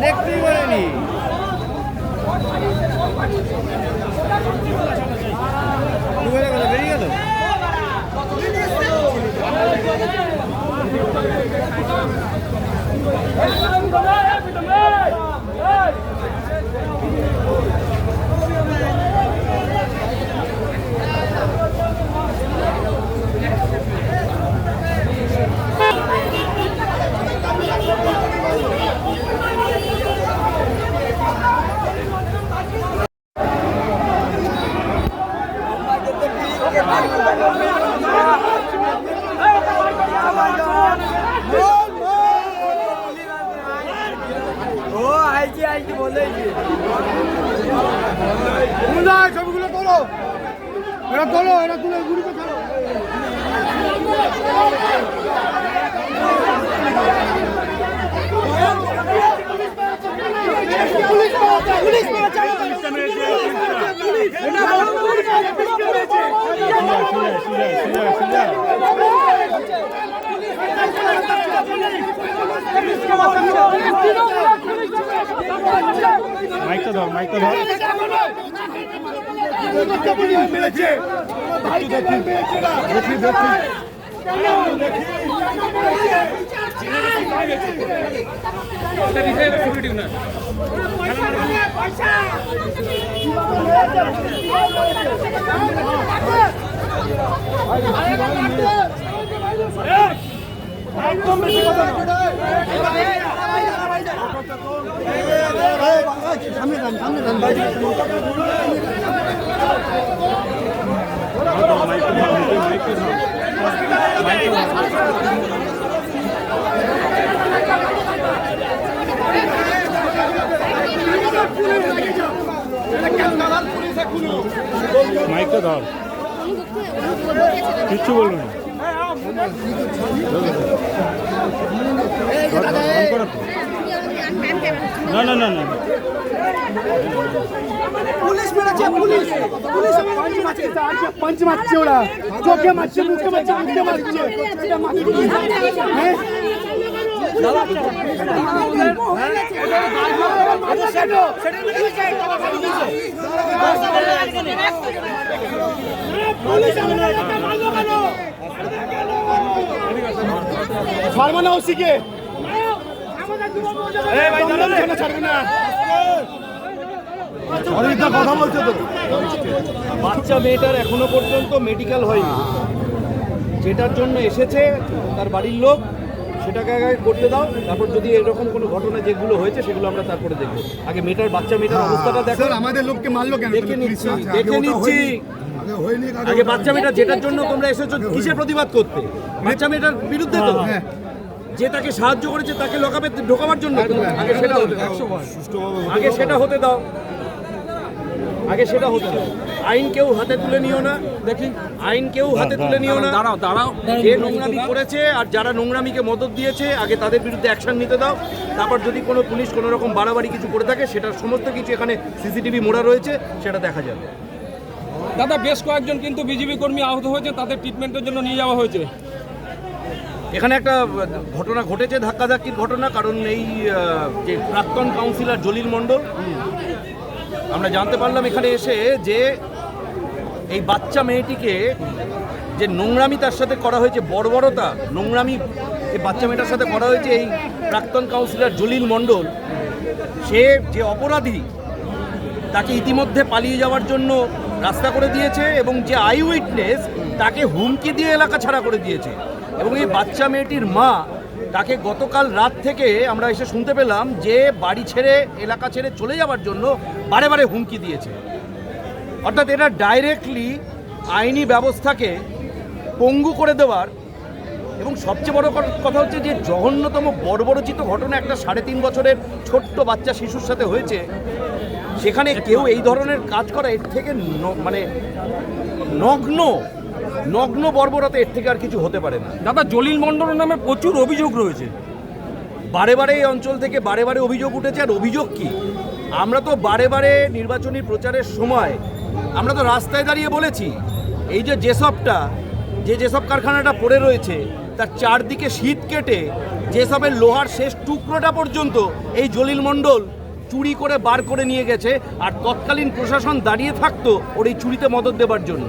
দেখতেই পারেনি বেরিয়ে গেল ছবিগুলো করো এরা করো এরা তুলে গুড়িতে খেলো মাইকটা ধর মাইকটা ধর মেরেছে দেখি দেখি একদম বেশি কথা সামনে যান ভাই মাইকটা ধর কিচ্ছু বলবো না না না না পুলিশ মেরেছে পুলিশ পুলিশ पंच मारছে ওরা চোখে মারছে মুখে মারছে মুখে মারছে ফারমানা ওসিকে কথা বলছে তো বাচ্চা মেয়েটার এখনো পর্যন্ত মেডিকেল হয়নি, যেটার জন্য এসেছে তার বাড়ির লোক সেটাকে আগে করতে দাও, তারপর যদি এরকম কোনো ঘটনা যেগুলো হয়েছে সেগুলো আমরা তারপরে দেখবো। আগে বাচ্চা মেয়েটার অবস্থাটা দেখো। আমাদের লোককে মারলো কেন দেখে নিচ্ছি আগে বাচ্চা মেয়েটা যেটার জন্য তোমরা এসেছো কিসের প্রতিবাদ করতে? বাচ্চা মেয়েটার বিরুদ্ধে তো, যে তাকে সাহায্য করেছে তাকে লকআপে ঢোকাবার জন্য। আগে সেটা হতে দাও, আগে সেটা হতে দাও, আগে সেটা হতে দাও। আইন কেউ হাতে তুলে নিও না, দেখি আইন কেউ হাতে তুলে নিও না। দাঁড়াও দাঁড়াও, যে নোংরামি করেছে আর যারা নোংরামিকে মদত দিয়েছে আগে তাদের বিরুদ্ধে অ্যাকশন নিতে দাও। তারপর যদি কোনো পুলিশ কোনো রকম বাড়াবাড়ি কিছু করে থাকে সেটার সমস্ত কিছু এখানে সিসিটিভি মোড়া রয়েছে, সেটা দেখা যাবে। দাদা বেশ কয়েকজন কিন্তু বিজেপি কর্মী আহত হয়েছে, তাদের ট্রিটমেন্টের জন্য নিয়ে যাওয়া হয়েছে। এখানে একটা ঘটনা ঘটেছে, ধাক্কাধাক্কির ঘটনা। কারণ এই যে প্রাক্তন কাউন্সিলর জলিল মণ্ডল, আমরা জানতে পারলাম এখানে এসে যে এই বাচ্চা মেয়েটিকে যে নোংরামি তার সাথে করা হয়েছে, বর্বরতা নোংরামি এই বাচ্চা মেয়েটার সাথে করা হয়েছে, এই প্রাক্তন কাউন্সিলর জলিল মণ্ডল সে যে অপরাধী তাকে ইতিমধ্যে পালিয়ে যাওয়ার জন্য রাস্তা করে দিয়েছে এবং যে আই উইটনেস তাকে হুমকি দিয়ে এলাকা ছাড়া করে দিয়েছে। এবং এই বাচ্চা মেয়েটির মা তাকে গতকাল রাত থেকে আমরা এসে শুনতে পেলাম যে বাড়ি ছেড়ে এলাকা ছেড়ে চলে যাওয়ার জন্য বারে বারে হুমকি দিয়েছে। অর্থাৎ এটা ডাইরেক্টলি আইনি ব্যবস্থাকে পঙ্গু করে দেওয়ার। এবং সবচেয়ে বড় কথা হচ্ছে যে জঘন্যতম বর্বরচিত ঘটনা একটা 3.5 বছরের ছোট্ট বাচ্চা শিশুর সাথে হয়েছে, সেখানে কেউ এই ধরনের কাজ করা এর থেকে মানে নগ্ন বর্বরতা এর থেকে আর কিছু হতে পারে না। দাদা জলিল মণ্ডলের নামে প্রচুর অভিযোগ রয়েছে, বারে বারে এই অঞ্চল থেকে বারে বারে অভিযোগ উঠেছে। আর অভিযোগ কি, আমরা তো বারে বারে নির্বাচনী প্রচারের সময় আমরা তো রাস্তায় দাঁড়িয়ে বলেছি এই যে যেসব কারখানাটা পড়ে রয়েছে তার চারদিকে শীত কেটে যেসবের লোহার শেষ টুকরোটা পর্যন্ত এই জলিল মণ্ডল চুরি করে বার করে নিয়ে গেছে, আর তৎকালীন প্রশাসন দাঁড়িয়ে থাকতো ওর এই চুরিতে মদত দেবার জন্য।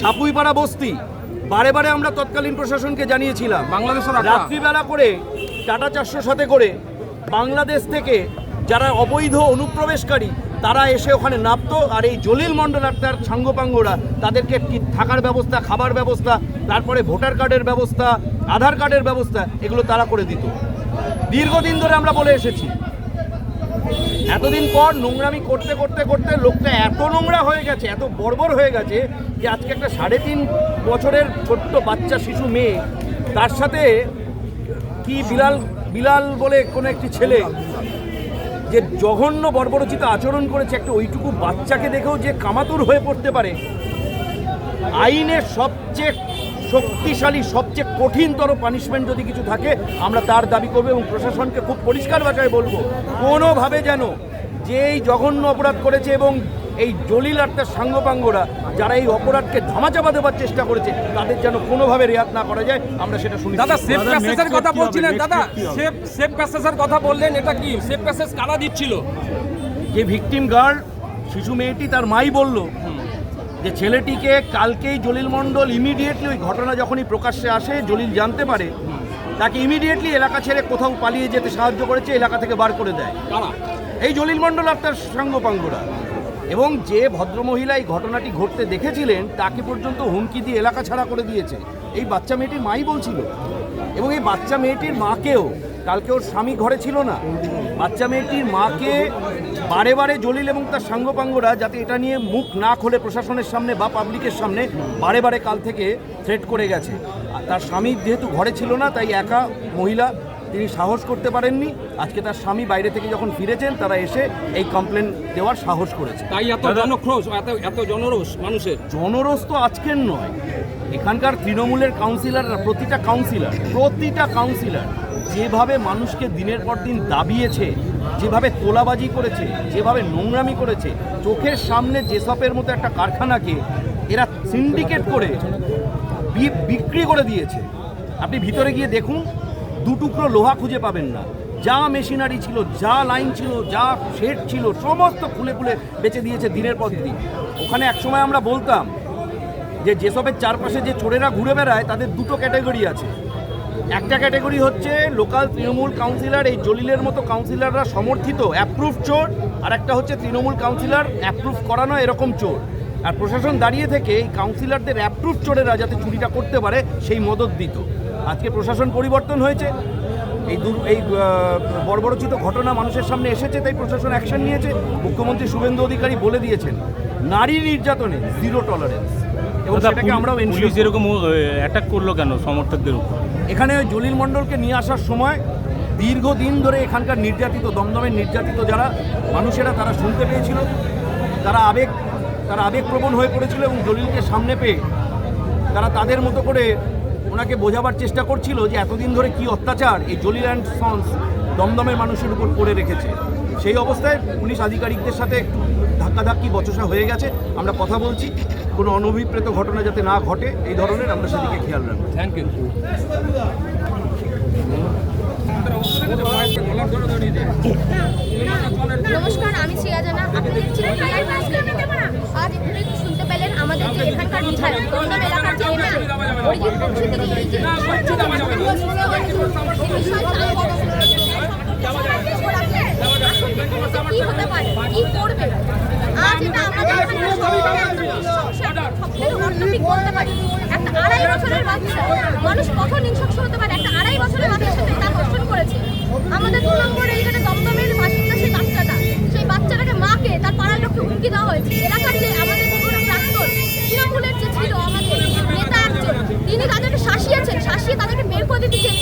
সাপুইপাড়া বস্তি বারে বারে আমরা তৎকালীন প্রশাসনকে জানিয়েছিলাম, বাংলাদেশের রাত্রিবেলা করে টাটা 400 সাথে করে বাংলাদেশ থেকে যারা অবৈধ অনুপ্রবেশকারী তারা এসে ওখানে নামতো, আর এই জলিল মণ্ডল আর তার সাঙ্গপাঙ্গরা তাদেরকে থাকার ব্যবস্থা, খাবার ব্যবস্থা, তারপরে ভোটার কার্ডের ব্যবস্থা, আধার কার্ডের ব্যবস্থা, এগুলো তারা করে দিত। দীর্ঘদিন ধরে আমরা বলে এসেছি। এতদিন পর নোংরামি করতে করতে করতে লোকটা এত নোংরা হয়ে গেছে, এত বর্বর হয়ে গেছে যে আজকে একটা 3.5 বছরের ছোট্ট বাচ্চা শিশু মেয়ে, তার সাথে কি বিলাল বলে কোনো একটি ছেলে যে জঘন্য বর্বরচিত আচরণ করেছে, একটা ওইটুকু বাচ্চাকে দেখেও যে কামাতুর হয়ে পড়তে পারে। আইনের সবচেয়ে শক্তিশালী, সবচেয়ে কঠিনতর পানিশমেন্ট যদি কিছু থাকে আমরা তার দাবি করবো এবং প্রশাসনকে খুব পরিষ্কার ভাষায় বলবো, কোনোভাবে যেন যে এই জঘন্য অপরাধ করেছে এবং এই জলিল আর তার সাঙ্গপাঙ্গরা যারা এই অপরাধকে ধামাচাপা দেওয়ার চেষ্টা করেছে তাদের যেন কোনোভাবে রেয়াত না করা যায়, আমরা সেটা শুনি। দাদা সেফ প্যাসেজের কথা বলছিলেন, দাদা সেফ প্যাসেজের কথা বললেন, এটা কি সেফ প্যাসেজ কারা দিচ্ছিল? যে ভিকটিম গার্ল শিশু মেয়েটি, তার মাই বলল যে ছেলেটিকে কালকেই জলিল মণ্ডল ইমিডিয়েটলি, ওই ঘটনা যখনই প্রকাশ্যে আসে জলিল জানতে পারে, তাকে ইমিডিয়েটলি এলাকা ছেড়ে কোথাও পালিয়ে যেতে সাহায্য করেছে, এলাকা থেকে বার করে দেয় এই জলিল মণ্ডল আর তার সাঙ্গপাঙ্গরা। এবং যে ভদ্রমহিলা এই ঘটনাটি ঘটতে দেখেছিলেন তাকে পর্যন্ত হুমকি দিয়ে এলাকা ছাড়া করে দিয়েছে এই বাচ্চা মেয়েটির মাই বলছিল। এবং এই বাচ্চা মেয়েটির মাকেও, কালকে ওর স্বামী ঘরে ছিল না, বাচ্চা মেয়েটির মাকে বারে বারে জলিল এবং তার সাঙ্গপাঙ্গরা যাতে এটা নিয়ে মুখ না খোলে প্রশাসনের সামনে বা পাবলিকের সামনে, বারে বারে কাল থেকে থ্রেট করে গেছে। আর তার স্বামী যেহেতু ঘরে ছিল না তাই একা মহিলা, তিনি সাহস করতে পারেননি। আজকে তার স্বামী বাইরে থেকে যখন ফিরেছেন তারা এসে এই কমপ্লেন দেওয়ার সাহস করেছে। তাই এত জনক্রোশ, এত জনরোষ মানুষের। জনরোষ তো আজকের নয়, এখানকার তৃণমূলের কাউন্সিলররা, প্রতিটা কাউন্সিলর যেভাবে মানুষকে দিনের পর দিন দাবিয়েছে, যেভাবে তোলাবাজি করেছে, যেভাবে নোংরামি করেছে, চোখের সামনে যেসবের মতো একটা কারখানাকে এরা সিন্ডিকেট করে বিক্রি করে দিয়েছে। আপনি ভিতরে গিয়ে দেখুন, 2 টুকরো লোহা খুঁজে পাবেন না। যা মেশিনারি ছিল, যা লাইন ছিল, যা শেড ছিল, সমস্ত খুলে বেচে দিয়েছে দিনের পর দিন। ওখানে একসময় আমরা বলতাম যে যেসবের চারপাশে যে চোরেরা ঘুরে বেড়ায় তাদের 2টো ক্যাটাগরি আছে। একটা ক্যাটাগরি হচ্ছে লোকাল তৃণমূল কাউন্সিলর, এই জলিলের মতো কাউন্সিলররা সমর্থিত অ্যাপ্রুভ চোর, আর একটা হচ্ছে তৃণমূল কাউন্সিলর অ্যাপ্রুভ করানো এরকম চোর। আর প্রশাসন দাঁড়িয়ে থেকে এই কাউন্সিলরদের অ্যাপ্রুভ চোরেরা যাতে চুরিটা করতে পারে সেই মদত দিত। আজকে প্রশাসন পরিবর্তন হয়েছে, এই বর্বরচিত ঘটনা মানুষের সামনে এসেছে, তাই প্রশাসন অ্যাকশন নিয়েছে। মুখ্যমন্ত্রী শুভেন্দু অধিকারী বলে দিয়েছেন নারী নির্যাতনে জিরো টলারেন্স, এবং দাদা, সেটাকে আমরাও পুলিশ ensure করব। এরকম অ্যাটাক করলো কেন সমর্থকদের উপর? এখানে ওই জলিল মণ্ডলকে নিয়ে আসার সময় দীর্ঘদিন ধরে এখানকার নির্যাতিত, দমদমের নির্যাতিত যারা মানুষেরা তারা শুনতে পেয়েছিল, তারা আবেগপ্রবণ হয়ে পড়েছিল, এবং জলিলকে সামনে পেয়ে তারা তাদের মতো করে ওনাকে বোঝাবার চেষ্টা করছিল যে এতদিন ধরে কি অত্যাচার এই জলিল অ্যান্ড সন্স দমদমের মানুষের উপর করে রেখেছে। সেই অবস্থায় পুলিশ আধিকারিকদের সাথে একটু ধাক্কাধাক্কি বচসা হয়ে গেছে। আমরা কথা বলছি কোনো অনভিপ্রেত ঘটনা যাতে না ঘটে এই ধরনের, আমরা সেদিকে খেয়াল রাখবো। Thank you. নমস্কার, আমি শ্রেয়াজানা। আপনি দেখছিলেন লাইভ নিউজ। আজ এখানে একটু শুনতে পেলেন আমাদের যে এখানকার বিধায়ক, দমদম এলাকার যে এমএলএ অরিজিৎ বংশী, তিনি এই যে কি হতে পারে, কি করবে, আজ এটা আমাদের সবথেকে অন্যদিক বলতে পারি। একটা 2.5 বছরের বাচ্চা মানুষ কখন হিংস্র হতে পারে, একটা 2.5 বছরের বাচ্চার সাথে তা ধর্ষণ করেছে। আমাদের 2 নম্বর এইখানে দমদমের বাসিন্দা সেই বাচ্চাটা, সেই বাচ্চাটাকে মাকে তার পাড়ার লোককে হুমকি দেওয়া হয়েছে। এলাকার যে আমাদের কোনো প্রাক্তন তৃণমূলের যে ছিল আমাদের নেতা একজন, তিনি তাদেরকে শাসিয়েছেন, শাসিয়ে তাদেরকে বের করে দিতে চেয়েছেন।